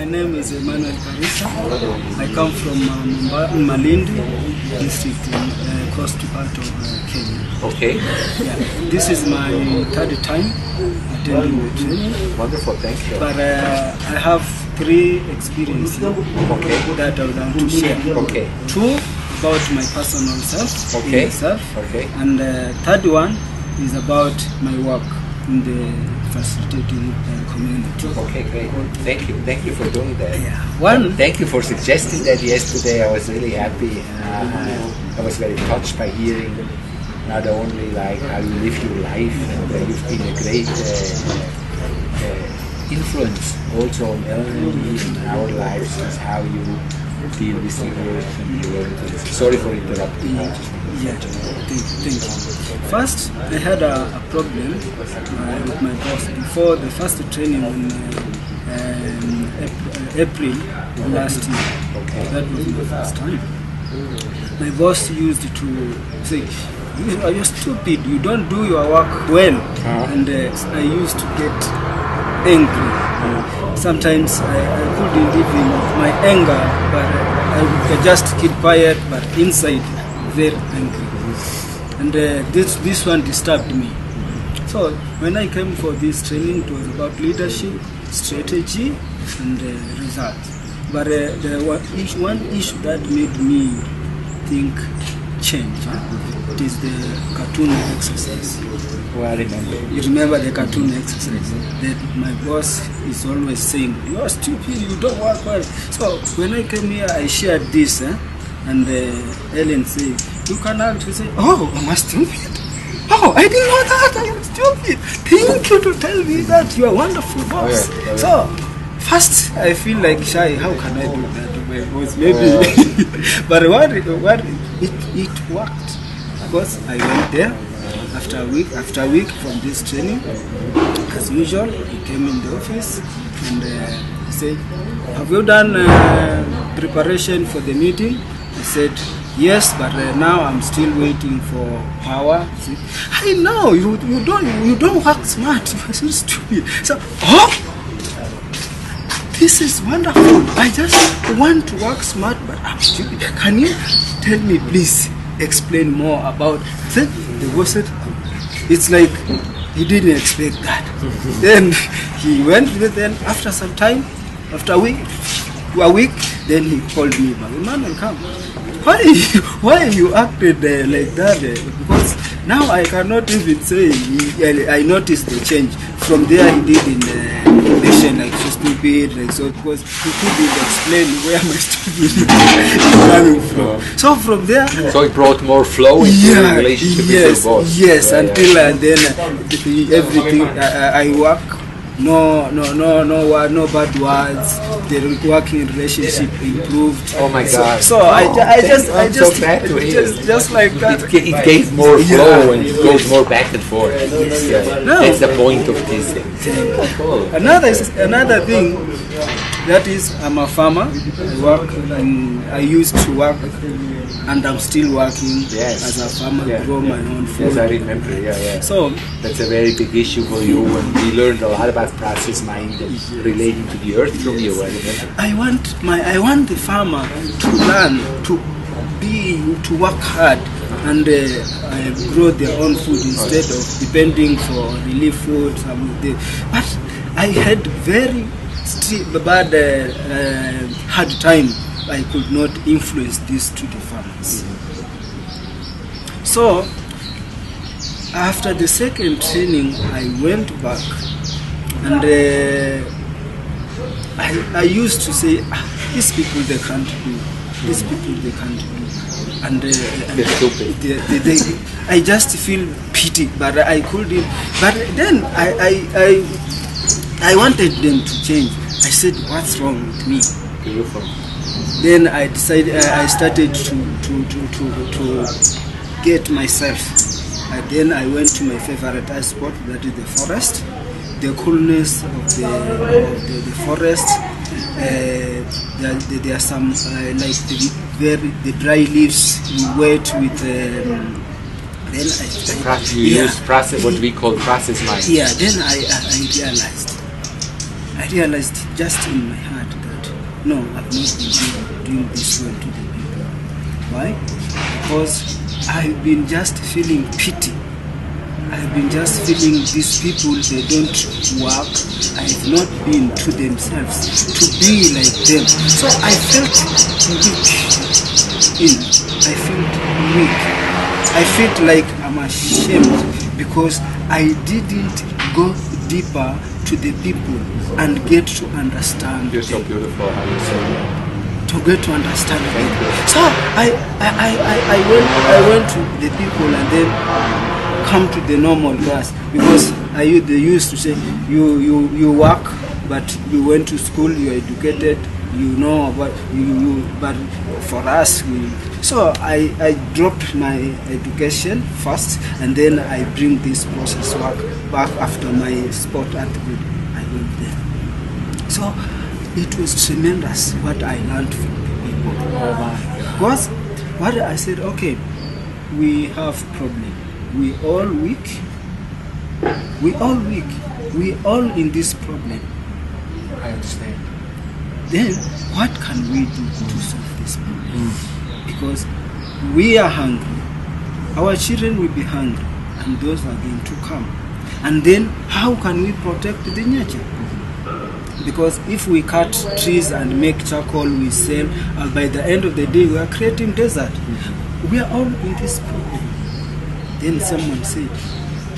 My name is Emmanuel Karisa. I come from Malindi district, coast part of Kenya. Okay. Yeah. This is my third time attending the training. Wonderful, thank you. But I have 3 experiences that I would like to share. Okay. 2 about my personal self, okay. Okay. And third one is about my work in the facilitating community. Okay, great. Thank you for doing that. Yeah. Thank you for suggesting that yesterday. I was really happy. I was very touched by hearing not only like how you live your life, and you've been a great influence also on Melanie and our lives, and how you deal with the work and you learn things. Sorry for interrupting. Yeah, thank you. First, I had a problem with my boss before the first training in April last year. Okay. That was my first time. My boss used to say, "You're stupid, you don't do your work well." And I used to get angry. Sometimes I couldn't even my anger, but I would just keep quiet, but inside very angry. And this one disturbed me. So when I came for this training, it was about leadership, strategy, and results. But there was one issue that made me think change. It is the cartoon exercise. Well, I remember. You remember the cartoon exercise? That my boss is always saying, "You are stupid, you don't work well." So when I came here, I shared this, and Ellen said, "You can actually say, oh, am I stupid? Oh, I didn't know that I am stupid. Thank you to tell me that you are wonderful, boss." So first I feel like shy. How can I do that to my boss? Maybe, but it worked, because I went there. After a week from this training, as usual, he came in the office and he said, "Have you done preparation for the meeting?" I said, "Yes, but now I'm still waiting for power." He said, "I know you don't work smart. You're so stupid." So, this is wonderful. I just want to work smart, but I'm stupid. Can you tell me, please? Explain more about the boss said, it's like he didn't expect that. Then he went with them. After some time, after a week, then he called me back. "Emmanuel, come. Why you acted like that?" Because now I cannot even say I noticed the change. From there he did in mention like so stupid, like so, because he couldn't explain where my stupid is coming from. So from there, so it brought more flow into the relationship with your boss. Yes, until and then everything I work. No bad words. The working relationship improved. Oh my God! So I just like that. It gave more flow and it goes more back and forth. No. That's the point of this thing. Another thing, that is, I'm a farmer. I used to work, and I'm still working as a farmer. Grow my own food. Yes, I remember. Yeah. So that's a very big issue for you, and we learned a lot about process mind and relating to the earth from you. I want the farmer to learn to work hard and grow their own food instead of depending for relief food. But I had very bad hard time. I could not influence this to the farmers. So after the second training, I went back, and I used to say, these people they can't do, these people they can't do, and I just feel pity, but I couldn't. But then I wanted them to change. I said, "What's wrong with me?" Then I decided. I started to get myself. And then I went to my favorite spot, that is the forest. The coolness of the forest. There are some like the dry leaves wet with. Then use process, what we call process mind. Yeah. Then I realized just in my heart that no, I've not been doing this well to the people. Why? Because I've been just feeling pity. I've been just feeling these people, they don't work. I've not been to themselves to be like them. So I felt weak. I felt weak. I felt like I'm ashamed because I didn't go deeper to the people and get to understand. You're so beautiful how you say that. To get to understand them. So I went to the people and then come to the normal class, because they used to say you work, but you went to school, you are educated, you know about you but for us so I dropped my education first, and then I bring this process work back after my sport athlete. I went there. So it was tremendous what I learned from the people. Because what I said, okay, we have problem. We all weak. We all weak. We all in this problem. I understand. Then what can we do to solve this problem? Because we are hungry. Our children will be hungry, and those are going to come. And then how can we protect the nature? Because if we cut trees and make charcoal, we sell, and by the end of the day we are creating desert. We are all in this problem. Then someone said,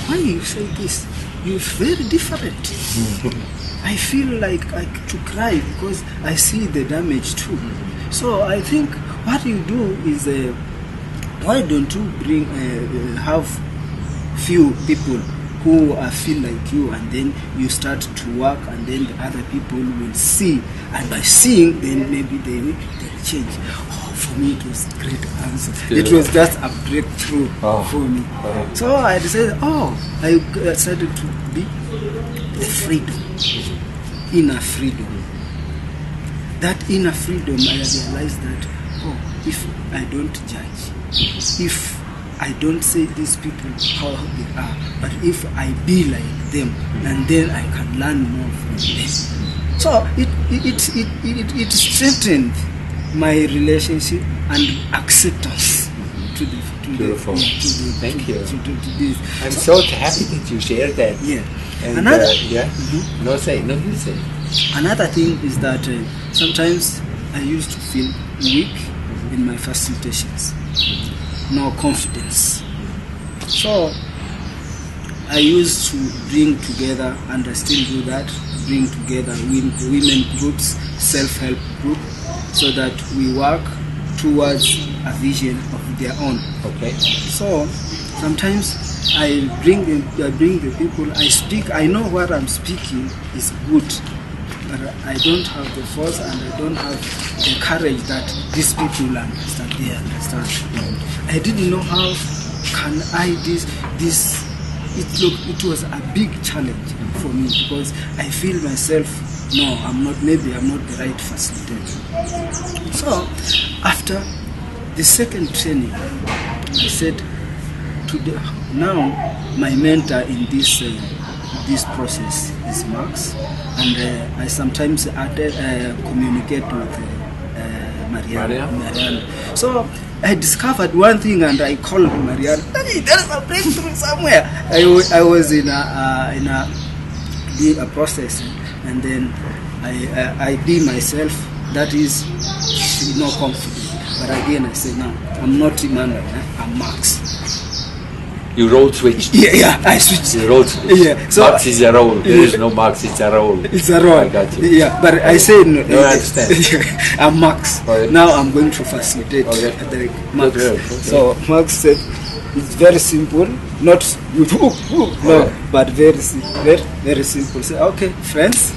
why you say this? You're very different. I feel like to cry because I see the damage too. So I think what you do is, why don't you bring have few people who feel like you, and then you start to work, and then the other people will see, and by seeing, then maybe they'll change. For me, it was a great answer. It was just a breakthrough for me. So I decided, I started to be the freedom, inner freedom. That inner freedom, I realized that, if I don't judge, if I don't say these people how they are, but if I be like them, and then I can learn more from them. So it strengthened my relationship and acceptance to the beautiful. Thank you. To this. I'm so happy that you shared that. Yeah. And Another, No, you say. Another thing is that sometimes I used to feel weak in my facilitations, no confidence. So I used to bring together, and I still do that, bring together women groups, self-help group, so that we work towards a vision of their own. Okay. So sometimes I bring the people, I speak, I know what I'm speaking is good, but I don't have the force and I don't have the courage that these people understand. They understand. I didn't know how can I this. It was a big challenge for me, because I feel myself, no, maybe I'm not the right facilitator. So after the second training, I said, now my mentor in this process is Max, and I sometimes communicate with Marianne. So I discovered one thing, and I called Marianne. Hey, there is a breakthrough somewhere. I was in a process, and then I be myself. That is confident. But again, I say, no, I'm not Emmanuel. I'm Max. You role switched. Yeah, I switched. You role switched. Yeah, so Max is a role. There is no Max, it's a role. It's a role. I got you. Yeah, but I say no. I understand. I'm Max. Okay. Now I'm going to facilitate Max. Okay. So Max said, it's very simple. Not no, but very simple. Say, okay, friends.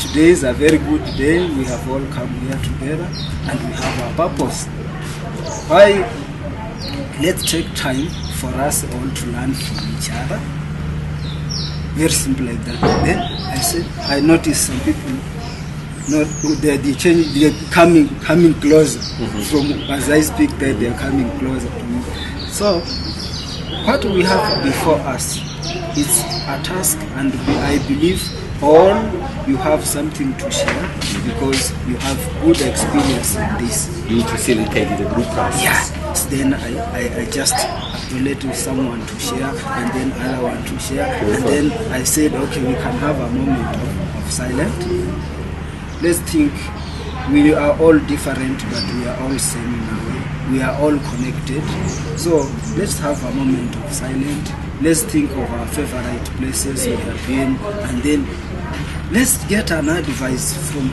Today is a very good day. We have all come here together, and we have our purpose. Why? Let's take time for us all to learn from each other. Very simple like that. Then I said, I noticed some people, they're coming closer. From as I speak, they are coming closer to me. So what we have before us is a task, and I believe or you have something to share because you have good experience in this. You facilitated a group process. Yeah. So then I just relate with someone to share, and then other one to share. Beautiful. And then I said, okay, we can have a moment of silence. Let's think. We are all different, but we are all same in a way. We are all connected. So let's have a moment of silence. Let's think of our favorite places we have been, and then let's get an advice from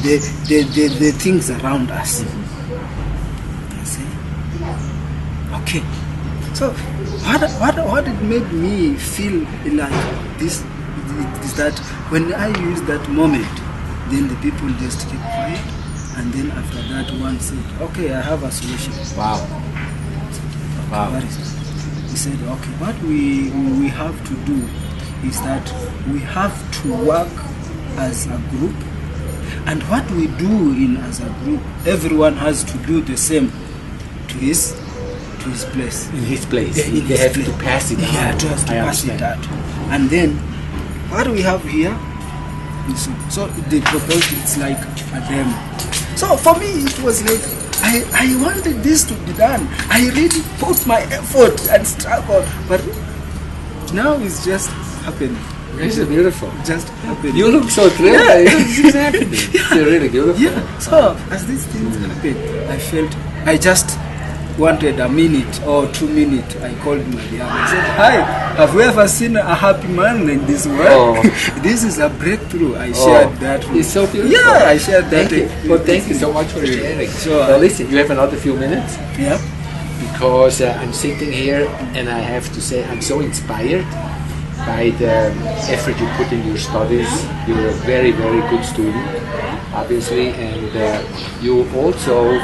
the things around us. See? Okay. So what it made me feel like this is that when I use that moment, then the people just keep quiet, and then after that one said, okay, I have a solution. Wow. Wow. What is it? He said, okay, what we have to do is that we have to work as a group, and what we do as a group, everyone has to do the same to his place. In his place. In they his have place. to pass it on. Yeah, just to pass it out. And then what we have here is so they proposed it's like a demo. So for me it was like I wanted this to be done. I really put my effort and struggled, but now it's just happening. This is beautiful. Just happening. You look so thrilled. Yeah. This is happening. It's really beautiful. Yeah. So as these things happened, I felt I just wanted a minute or 2 minutes. I called Mariam. I said, hi, have you ever seen a happy man in this world? Oh. This is a breakthrough. I shared that. It's so beautiful. Yeah, I shared that. Thank you. Well, thank you so much for sharing. So, now listen, you have another few minutes. Yeah. Because I'm sitting here and I have to say I'm so inspired by the effort you put in your studies. You're a very, very good student, obviously, and you also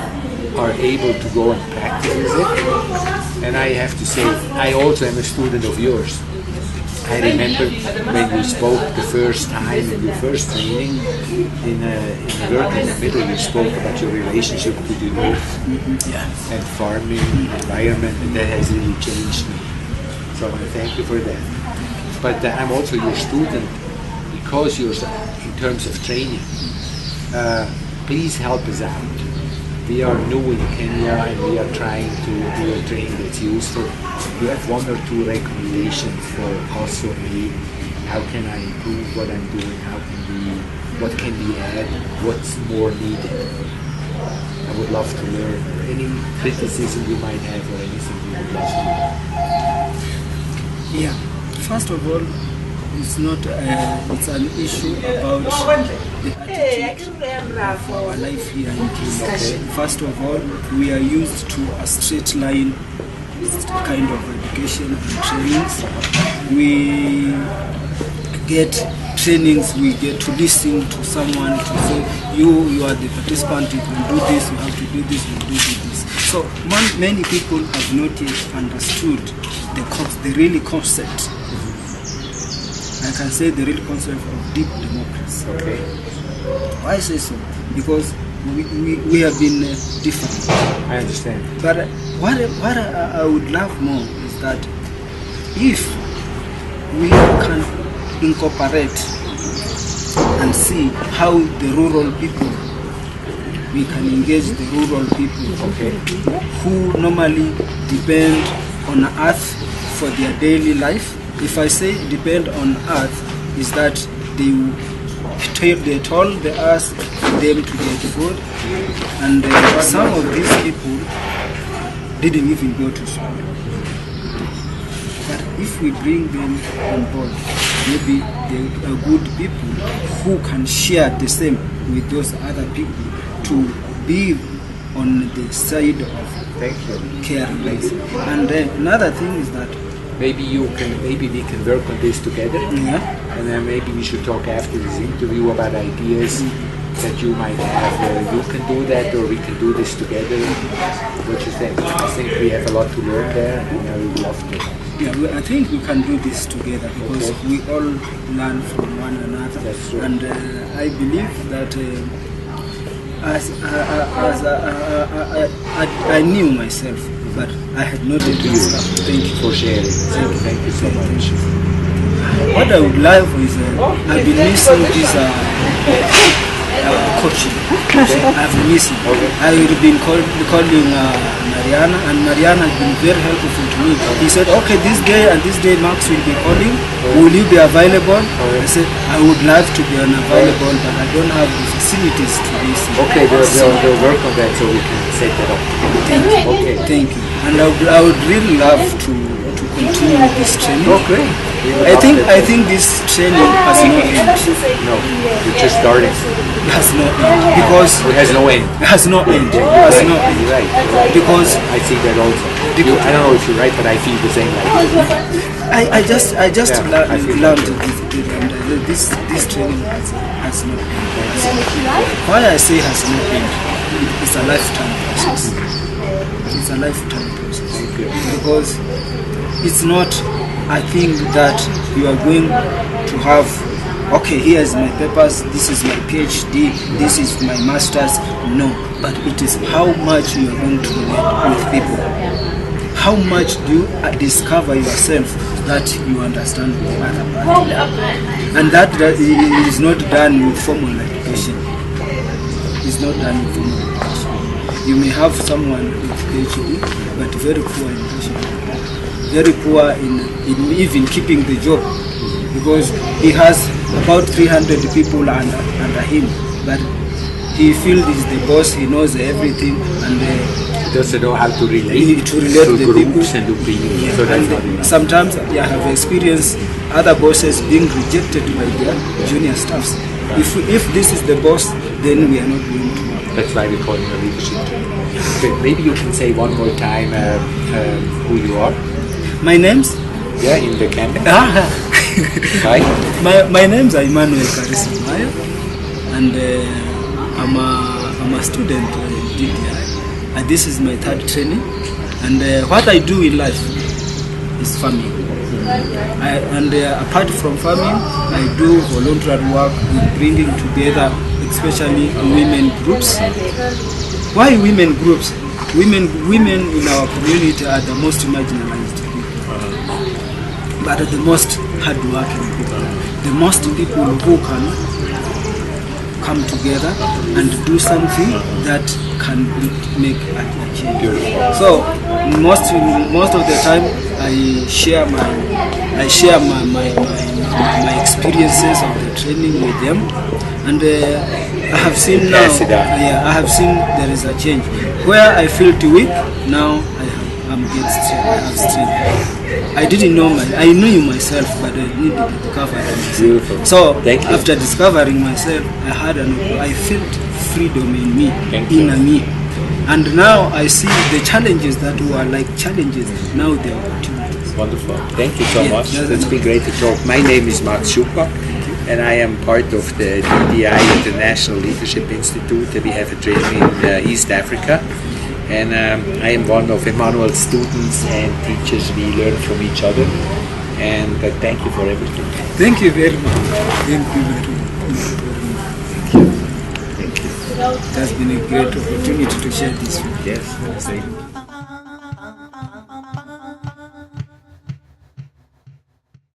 are able to go and practice it. And I have to say, I also am a student of yours. I remember when you spoke the first time in your first training in work in the middle, you spoke about your relationship to the earth and farming, environment, and that has really changed me. So I want to thank you for that. But I'm also your student because you're in terms of training. Please help us out. We are new in Kenya and we are trying to do a training that's useful. You have 1 or 2 recommendations for us or me. How can I improve what I'm doing? What can be added? What's more needed? I would love to learn. Any criticism you might have or anything you would love to learn. Yeah. First of all, it's not. It's an issue about the attitude of our life here in Kenya. Okay. First of all, we are used to a straight line kind of education and trainings. We get trainings. We get to listen to someone to say, you are the participant. You can do this. You have to do this. You do this. So many people have not yet understood the real concept. I can say the real concept of deep democracy. Okay. Why I say so? Because we have been different. I understand. But what I would love more is that if we can incorporate and see how the rural people, we can engage the rural people who normally depend on earth for their daily life. If I say depend on earth, is that they told the earth for them to get food, and some of these people didn't even go to school. But if we bring them on board, maybe they are good people who can share the same with those other people to be on the side of caring. And another thing is that maybe we can work on this together. Yeah. And then maybe we should talk after this interview about ideas that you might have. You can do that, or we can do this together. What you think? I think we have a lot to learn there, and I would love to. Yeah, I think we can do this together because we all learn from one another. That's true. And I believe that I knew myself, but I had not yet discovered. Thank you for sharing. Thank you so much. what I would love is I've been missing this coaching. I've been missing. I would have been calling Mariana, and Mariana has been very helpful to me. He said, okay, this day and this day Max will be calling. Will you be available? I said, I would love to be unavailable, but I don't have the facilities to this. Okay, they'll work on that so we can set that up. Okay, thank you. And I would really love to continue with this training. Oh, great. I think this training has no end. No, you're just starting. It has no end because it has no end. It has no end. It has no end. You're right. Because I see that also. I don't know if you're right, but I feel the same like you. I just learned this training has no end. Why I say has no end? It's a lifetime process. It's a lifetime process. Because it's not a thing that you are going to have, okay, here's my papers, this is my PhD, this is my master's. No, but it is how much you are going to relate with people. How much do you discover yourself that you understand the other party. And that is not done with formal education. It's not done with formal education. You may have someone with PhD, but very poor in education. Very poor in even keeping the job, because he has about 300 people under him, but he feels he's the boss, he knows everything, and doesn't know how to relate to the groups people. And opinions. Yeah. So that's And sometimes I have experienced other bosses being rejected by their junior staffs. If this is the boss, then we are not going to. That's why we call it a leadership training. Okay, maybe you can say one more time who you are. My name's? Yeah, in the campus. Hi. My name's Emmanuel Karisa, and I'm a student in DTI, and this is my third training. And what I do in life is farming. Apart from farming, I do voluntary work with bringing together, especially women groups. Why women groups? Women in our community are the most marginalized people, but the most hardworking people, the most people who can come together and do something that can make a change. So most of the time I share my experiences of the training with them, and I have seen now. I have seen there is a change. Where I felt weak, now I have strength. I didn't know I knew myself, but I needed to discover myself. Beautiful. So after discovering myself, I felt freedom in me, me. And now I see the challenges that were like challenges, now they are opportunities. Wonderful. Thank you so much. It's been great to talk. My name is Max Schupbach, and I am part of the DDI International Leadership Institute. We have a training in East Africa. And I am one of Emmanuel's students and teachers. We learn from each other. And thank you for everything. Thank you very much. Thank you very much. Thank you. It has been a great opportunity to share this with you. Yes.